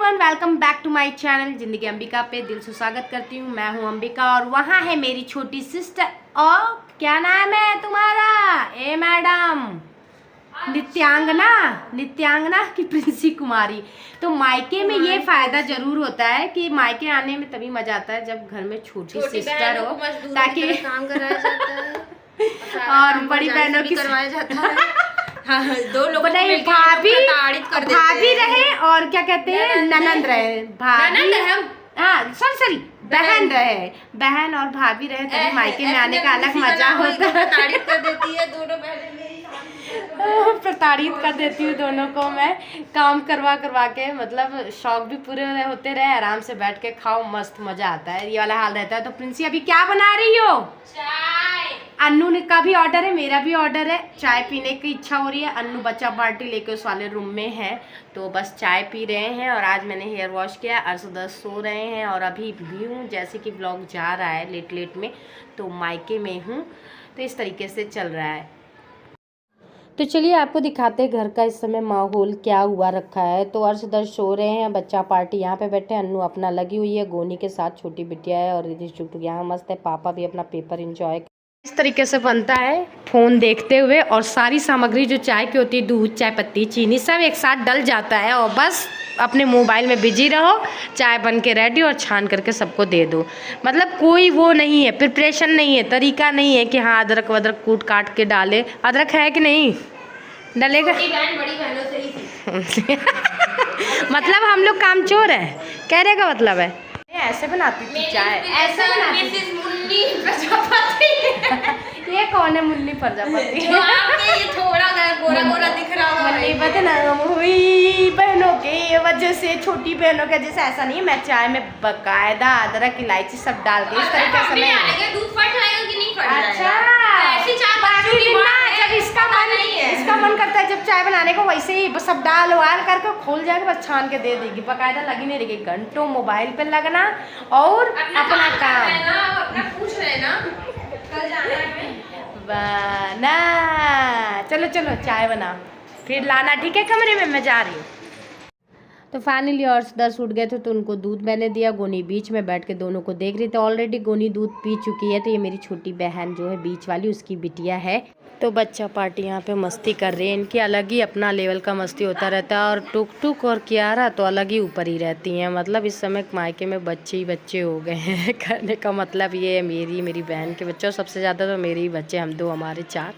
Everyone, welcome back to my channel जिंदगी अंबिका पे दिल से स्वागत करती हूँ। मैं हूँ अंबिका और वहाँ है मेरी छोटी सिस्टर। और क्या नाम है तुम्हारा? ए मैडम, नित्यांगना की प्रिंसी कुमारी। तो मायके में ये फायदा जरूर होता है कि मायके आने में तभी मजा आता है जब घर में छोटी सिस्टर हो, ताकि काम कराया जाता है और बड़ी बहनों की करवाया जाता है। हाँ, दो लोगों को मिलकर भाभी रहे और क्या कहते हैं ननंद रहे, सॉरी बहन रहे, बहन और भाभी रहे तभी मायके में आने का अलग मजा होता है। प्रताड़ित कर देती है दोनों बहनें। प्रताड़ित कर देती हूँ दोनों को मैं, काम करवा के। मतलब शौक भी पूरे होते रहे, आराम से बैठ के खाओ, मस्त मजा आता है, ये वाला हाल रहता है। तो प्रिंसी अभी क्या बना रही हो? अन्नू ने का भी ऑर्डर है, मेरा भी ऑर्डर है। चाय पीने की इच्छा हो रही है। अन्नू बच्चा पार्टी लेके उस वाले रूम में है, तो बस चाय पी रहे हैं। और आज मैंने हेयर वॉश किया। अर्शद सो रहे हैं और अभी भी हूँ, जैसे कि ब्लॉग जा रहा है लेट में, तो मायके में हूँ। तो इस तरीके से चल रहा है। तो चलिए आपको दिखाते हैं घर का इस समय माहौल क्या हुआ रखा है। तो अर्शद सो रहे हैं, बच्चा पार्टी यहाँ पे बैठे, अन्नू अपना लगी हुई है, गोनी के साथ छोटी बिटिया है और रिद्धि टुकटुक यहाँ मस्त है। पापा भी अपना पेपर एंजॉय। इस तरीके से बनता है फ़ोन देखते हुए, और सारी सामग्री जो चाय की होती है, दूध, चाय पत्ती, चीनी, सब एक साथ डल जाता है और बस अपने मोबाइल में बिजी रहो। चाय बन के रेडी और छान करके सबको दे दो। मतलब कोई वो नहीं है, प्रिपरेशन नहीं है, तरीका नहीं है कि हाँ अदरक वदरक कूट काट के डाले। अदरक है कि नहीं डलेगा? बड़ी बहनों से ही मतलब हम लोग कामचोर है, कहने का मतलब है। ऐसे बनाती थी चाय, ऐसे बनाती थी। मुन्नी प्रजापति। ये कौन है मुन्नी प्रजापति? जो आपके ये थोड़ा गोरा दिख रहा है। मुन्नी बदनाम हुई बहनों के वजह से, छोटी बहनों के जैसे। ऐसा नहीं है, मैं चाय में बकायदा अदरक इलायची सब डाल के इस तरीके से नहीं। दूध फट जाएगा कि नहीं फट जाएगा? अच्छा, ऐसी चाय जब इसका मन करता है जब चाय बनाने को, वैसे ही बस सब डाल वाल करके खोल जाएगा, बस छान के दे देगी। बकायदा लगी नहीं रहेगी, घंटों मोबाइल पे लगना और अपना काम। पूछ रहे ना कल जाना है बना। चलो चाय बना फिर लाना, ठीक है? कमरे में मैं जा रही हूँ। तो फाइनली और 10 उठ गए थे, तो उनको दूध मैंने दिया। गोनी बीच में बैठ के दोनों को देख रही थी। ऑलरेडी गोनी दूध पी चुकी है। तो ये मेरी छोटी बहन जो है बीच वाली, उसकी बिटिया है। तो बच्चा पार्टी यहाँ पे मस्ती कर रहे हैं। इनकी अलग ही अपना लेवल का मस्ती होता रहता है। और टुक और कियारा तो अलग ही ऊपर ही रहती हैं। मतलब इस समय मायके में बच्चे ही बच्चे हो गए हैं। कहने का मतलब ये है, मेरी बहन के बच्चे, और सबसे ज़्यादा तो मेरे ही बच्चे, हम दो, हमारे 4।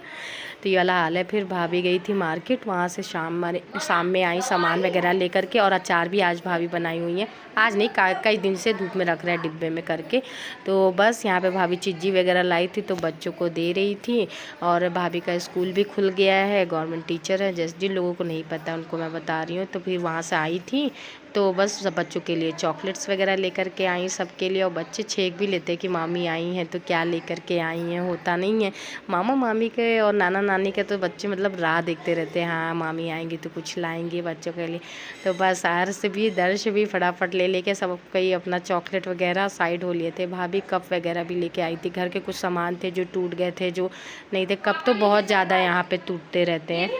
तो ये वाला हाल है। फिर भाभी गई थी मार्केट, वहाँ से शाम में आई सामान वगैरह लेकर के। और अचार भी आज भाभी बनाई हुई है। आज नहीं, कई दिन से धूप में रख रहे हैं डिब्बे में करके। तो बस यहाँ पे भाभी चिज्जी वगैरह लाई थी, तो बच्चों को दे रही थी। और भाभी का स्कूल भी खुल गया है, गवर्नमेंट टीचर है। जैसे जिन लोगों को नहीं पता उनको मैं बता रही हूँ। तो फिर वहाँ से आई थी, तो बस सब बच्चों के लिए चॉकलेट्स वगैरह लेकर के आई सबके लिए। और बच्चे छेक भी लेते हैं कि मामी आई हैं तो क्या लेकर के आई हैं। होता नहीं है, मामा मामी के और नाना नानी के तो बच्चे मतलब राह देखते रहते हैं, हाँ मामी आएंगी तो कुछ लाएंगे बच्चों के लिए। तो बस हर्ष भी दर्श भी फटाफट लेके सब कई अपना चॉकलेट वगैरह साइड हो लिए थे। भाभी कप वगैरह भी लेके आई थी। घर के कुछ सामान थे जो टूट गए थे, जो नहीं थे। कप तो बहुत ज़्यादा यहाँ पे टूटते रहते हैं।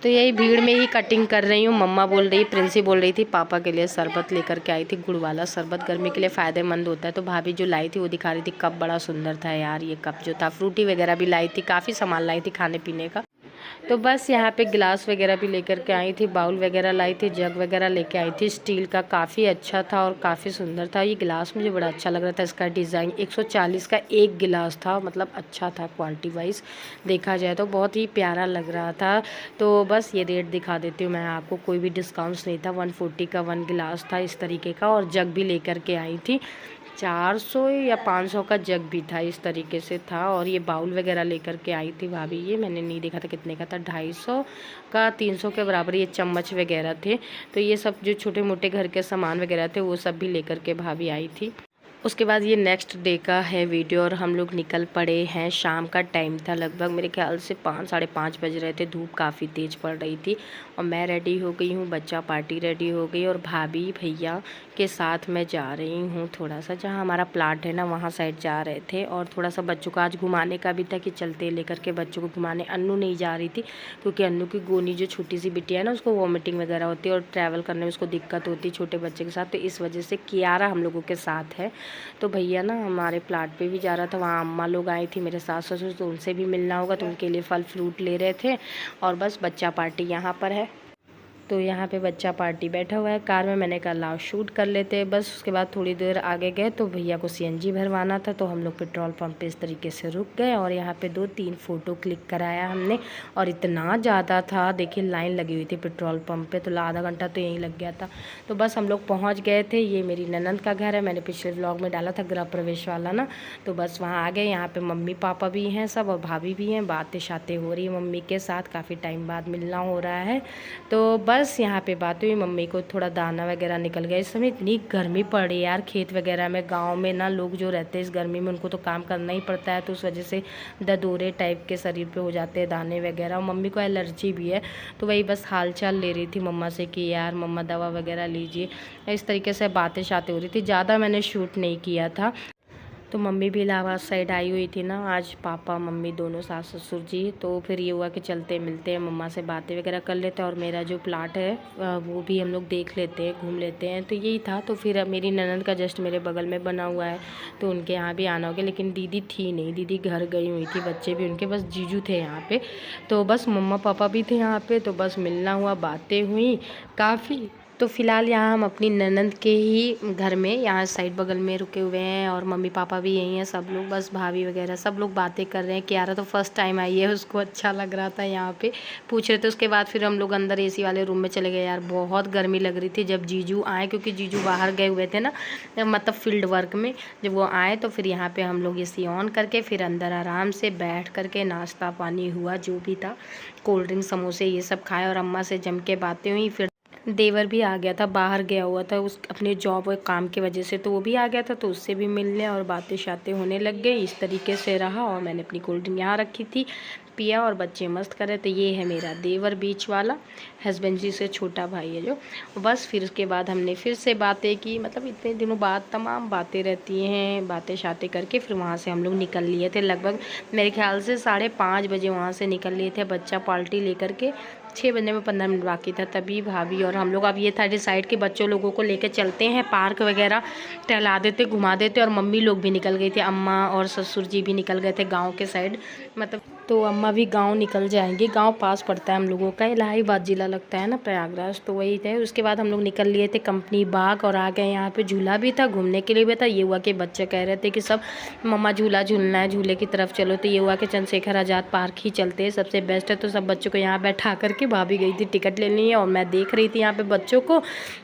तो यही भीड़ में ही कटिंग कर रही हूँ। मम्मा बोल रही, प्रिंसी बोल रही थी पापा के लिए शरबत लेकर के आई थी, गुड़ वाला शरबत, गर्मी के लिए फ़ायदेमंद होता है। तो भाभी जो लाई थी वो दिखा रही थी। कप बड़ा सुंदर था यार, ये कप जो था। फ्रूटी वगैरह भी लाई थी, काफ़ी सामान लाई थी खाने पीने का। तो बस यहाँ पे गिलास वगैरह भी लेकर के आई थी, बाउल वगैरह लाई थी, जग वगैरह लेके आई थी स्टील का। काफ़ी अच्छा था और काफ़ी सुंदर था। ये गिलास मुझे बड़ा अच्छा लग रहा था। इसका डिज़ाइन 140 का एक गिलास था, मतलब अच्छा था क्वालिटी वाइज देखा जाए तो, बहुत ही प्यारा लग रहा था। तो बस ये रेट दिखा देती हूँ मैं आपको, कोई भी डिस्काउंट्स नहीं था। 140 का 1 गिलास था इस तरीके का। और जग भी लेकर के आई थी, 400 या 500 का जग भी था, इस तरीके से था। और ये बाउल वगैरह लेकर के आई थी भाभी। ये मैंने नहीं देखा था कितने का था, 250 का 300 के बराबर ये चम्मच वगैरह थे। तो ये सब जो छोटे मोटे घर के सामान वगैरह थे वो सब भी लेकर के भाभी आई थी। उसके बाद ये नेक्स्ट डे का है वीडियो और हम लोग निकल पड़े हैं। शाम का टाइम था, लगभग मेरे ख्याल से 5-5:30 बज रहे थे। धूप काफ़ी तेज़ पड़ रही थी और मैं रेडी हो गई हूँ, बच्चा पार्टी रेडी हो गई और भाभी भैया के साथ मैं जा रही हूँ थोड़ा सा, जहाँ हमारा प्लाट है ना वहाँ साइड जा रहे थे। और थोड़ा सा बच्चों का आज घुमाने का भी था कि चलते लेकर के बच्चों को घुमाने। अन्नू नहीं जा रही थी क्योंकि अन्नू की गोनी जो छोटी सी बिटिया है ना उसको वॉमिटिंग वगैरह होती है और ट्रैवल करने में उसको दिक्कत होती है छोटे बच्चे के साथ, तो इस वजह से कियारा हम लोगों के साथ है। तो भैया ना हमारे प्लाट पे भी जा रहा था, वहाँ अम्मा लोग आई थी मेरे सास ससुर, तो उनसे भी मिलना होगा, तो उनके लिए फल फ्रूट ले रहे थे। और बस बच्चा पार्टी यहाँ पर है, तो यहाँ पे बच्चा पार्टी बैठा हुआ है कार में। मैंने कहा लाओ शूट कर लेते हैं बस। उसके बाद थोड़ी देर आगे गए तो भैया को सीएनजी भरवाना था, तो हम लोग पेट्रोल पंप पे इस तरीके से रुक गए और यहाँ पे 2-3 फ़ोटो क्लिक कराया हमने। और इतना ज़्यादा था, देखिए लाइन लगी हुई थी पेट्रोल पंप पे, तो आधा घंटा तो यहीं लग गया था। तो बस हम लोग पहुँच गए थे। ये मेरी ननंद का घर है, मैंने पिछले व्लॉग में डाला था गृह प्रवेश वाला ना, तो बस वहाँ आ गए। यहाँ पर मम्मी पापा भी हैं सब और भाभी भी हैं, बातें शातें हो रही है मम्मी के साथ, काफ़ी टाइम बाद मिलना हो रहा है। तो बस यहाँ पे बात हुई, मम्मी को थोड़ा दाना वगैरह निकल गया। इस समय इतनी गर्मी पड़ी यार, खेत वगैरह में गांव में ना लोग जो रहते हैं इस गर्मी में उनको तो काम करना ही पड़ता है, तो उस वजह से ददोरे टाइप के शरीर पे हो जाते हैं दाने वगैरह। और मम्मी को एलर्जी भी है, तो वही बस हाल चाल ले रही थी मम्मा से कि यार मम्मा दवा वगैरह लीजिए। इस तरीके से बातें शातें हो रही थी, ज़्यादा मैंने शूट नहीं किया था। तो मम्मी भी इलाहाबाद साइड आई हुई थी ना आज, पापा मम्मी दोनों सास ससुर जी। तो फिर ये हुआ कि चलते मिलते हैं, मम्मा से बातें वगैरह कर लेते हैं और मेरा जो प्लाट है वो भी हम लोग देख लेते हैं, घूम लेते हैं। तो यही था। तो फिर मेरी ननद का जस्ट मेरे बगल में बना हुआ है, तो उनके यहाँ भी आना होगा, लेकिन दीदी थी नहीं, दीदी घर गई हुई थी, बच्चे भी उनके, बस जीजू थे यहाँ पे। तो बस मम्मा पापा भी थे यहाँ पे, तो बस मिलना हुआ, बातें हुई काफ़ी। तो फ़िलहाल यहाँ हम अपनी ननंद के ही घर में यहाँ साइड बगल में रुके हुए हैं और मम्मी पापा भी यहीं हैं, सब लोग बस भाभी वगैरह सब लोग बातें कर रहे हैं। कियारा तो फर्स्ट टाइम आई है, उसको अच्छा लग रहा था यहाँ पे, पूछ रहे थे। उसके बाद फिर हम लोग अंदर एसी वाले रूम में चले गए। यार बहुत गर्मी लग रही थी जब जीजू आए, क्योंकि जीजू बाहर गए हुए थे ना, मतलब फील्ड वर्क में। जब वो आए तो फिर यहाँ पर हम लोग एसी ऑन करके फिर अंदर आराम से बैठ करके नाश्ता पानी हुआ, जो भी था, कोल्ड ड्रिंक समोसे ये सब खाए और अम्मा से जम के बातें हुई। फिर देवर भी आ गया था, बाहर गया हुआ था उस अपने जॉब और काम की वजह से, तो वो भी आ गया था, तो उससे भी मिलने और बातें शातें होने लग गई। इस तरीके से रहा और मैंने अपनी कोल्ड ड्रिंक यहाँ रखी थी, पिया और बच्चे मस्त कर रहे। तो ये है मेरा देवर बीच वाला, हस्बैंड जी से छोटा भाई है जो। बस फिर उसके बाद हमने फिर से बातें की, मतलब इतने दिनों बाद तमाम बातें रहती हैं, बातें शातें करके फिर वहाँ से हम लोग निकल लिए थे। लगभग मेरे ख्याल से 5:30 बजे वहाँ से निकल लिए थे, बच्चा पार्टी लेकर के। 6 बजने में 15 मिनट बाकी था, तभी भाभी और हम लोग, अब ये था डिसाइड कि बच्चों लोगों को लेकर चलते हैं पार्क वगैरह, टहला देते, घुमा देते। और मम्मी लोग भी निकल गई थी, अम्मा और ससुर जी भी निकल गए थे गांव के साइड, मतलब तो अम्मा भी गांव निकल जाएंगे। गांव पास पड़ता है हम लोगों का, इलाहाबाद ज़िला लगता है ना, प्रयागराज, तो वही थे। उसके बाद हम लोग निकल लिए थे कंपनी बाग और आ गए। यहाँ पे झूला भी था, घूमने के लिए भी था। ये हुआ कि बच्चे कह रहे थे कि सब मम्मा झूला झूलना है, झूले की तरफ चलो, तो ये हुआ कि चंद्रशेखर आज़ाद पार्क ही चलते हैं, सबसे बेस्ट है। तो सब बच्चों को यहाँ बैठा करके भाभी गई थी टिकट लेनी है और मैं देख रही थी यहाँ पे बच्चों को,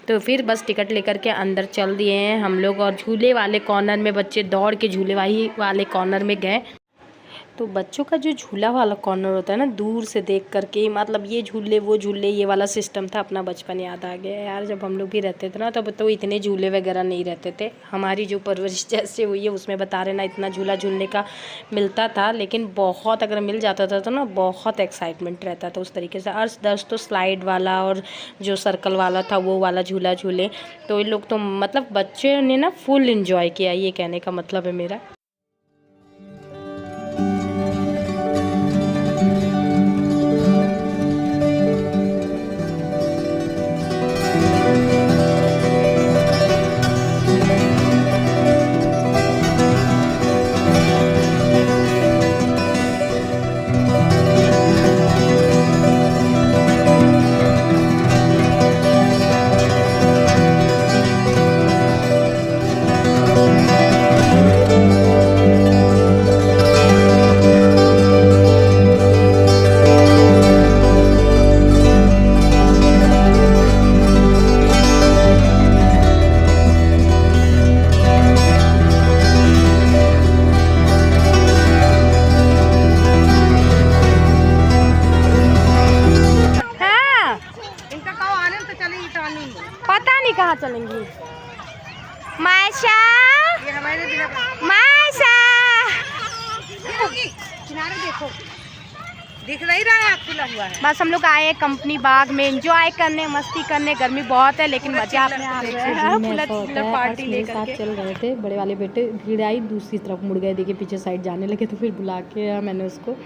तो फिर बस टिकट लेकर के अंदर चल दिए हैं हम लोग। और झूले वाले कॉर्नर में बच्चे दौड़ के झूले वाले कॉर्नर में गए। तो बच्चों का जो झूला वाला कॉर्नर होता है ना, दूर से देख करके, मतलब ये झूले वो झूले ये वाला सिस्टम था। अपना बचपन याद आ गया यार, जब हम लोग भी रहते थे ना तब तो इतने झूले वगैरह नहीं रहते थे। हमारी जो परवरिश जैसे हुई है उसमें बता रहे ना, इतना झूला झूलने का मिलता था, लेकिन बहुत अगर मिल जाता था तो ना बहुत एक्साइटमेंट रहता था उस तरीके से। और 10 तो स्लाइड वाला और जो सर्कल वाला था वो वाला झूला झूले, तो इन लोग तो मतलब बच्चे ने ना फुल इंजॉय किया, ये कहने का मतलब है मेरा। पता नहीं कहाँ चलेंगी। मायशा मासा किनारे देखो, दिख नहीं रहा है, खुला हुआ है। बस हम लोग आए हैं कंपनी बाग में एंजॉय करने, मस्ती करने। गर्मी बहुत है लेकिन मजा अपने आ रहा है। पूरा पार्टी लेकर के चल रहे थे बड़े वाले बेटे, भीड़ आई दूसरी तरफ मुड़ गए, देखिए पीछे साइड जाने लगे तो फिर बुला के मैंने उसको।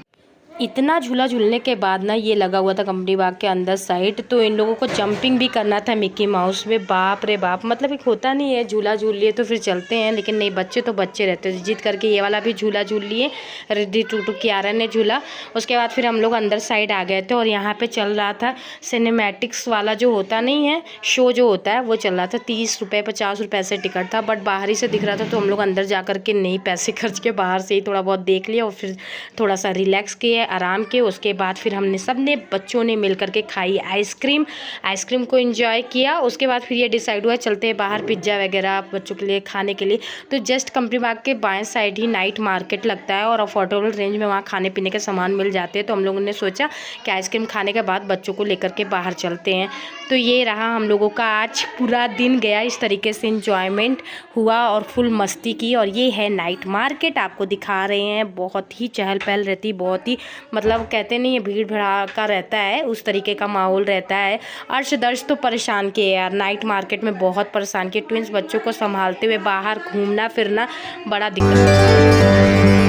इतना झूला झूलने के बाद ना ये लगा हुआ था कंपनी बाग के अंदर साइड, तो इन लोगों को जंपिंग भी करना था मिक्की माउस में। बाप रे बाप, मतलब एक होता नहीं है झूला झूल लिए तो फिर चलते हैं, लेकिन नहीं, बच्चे तो बच्चे रहते हैं। जिद करके ये वाला भी झूला झूल लिए, रिद्धि टूटू कियारा ने झूला। उसके बाद फिर हम लोग अंदर साइड आ गए थे और यहाँ पर चल रहा था सिनेमैटिक्स वाला जो होता नहीं है, शो जो होता है वो चल रहा था। 30 रुपये 50 रुपये से टिकट था, बट बाहर ही से दिख रहा था, तो हम लोग अंदर जा कर के नहीं पैसे खर्च के बाहर से ही थोड़ा बहुत देख लिया और फिर थोड़ा सा रिलैक्स किए, आराम के। उसके बाद फिर हमने सबने बच्चों ने मिल करके खाई आइसक्रीम को एंजॉय किया। उसके बाद फिर ये डिसाइड हुआ चलते हैं बाहर पिज्ज़ा वगैरह बच्चों के लिए खाने के लिए। तो जस्ट कंपनी बाग के बाएं साइड ही नाइट मार्केट लगता है और अफोर्डेबल रेंज में वहाँ खाने पीने के सामान मिल जाते हैं। तो हम लोगों ने सोचा कि आइसक्रीम खाने के बाद बच्चों को लेकर के बाहर चलते हैं। तो ये रहा हम लोगों का आज पूरा दिन गया, इस तरीके से इंजॉयमेंट हुआ और फुल मस्ती की। और ये है नाइट मार्केट, आपको दिखा रहे हैं। बहुत ही चहल पहल रहती, बहुत ही मतलब कहते नहीं है भीड़ भड़ाका रहता है, उस तरीके का माहौल रहता है। अर्श दर्श तो परेशान किए यार, नाइट मार्केट में बहुत परेशान किए। ट्विंस बच्चों को संभालते हुए बाहर घूमना फिरना बड़ा दिक्कत।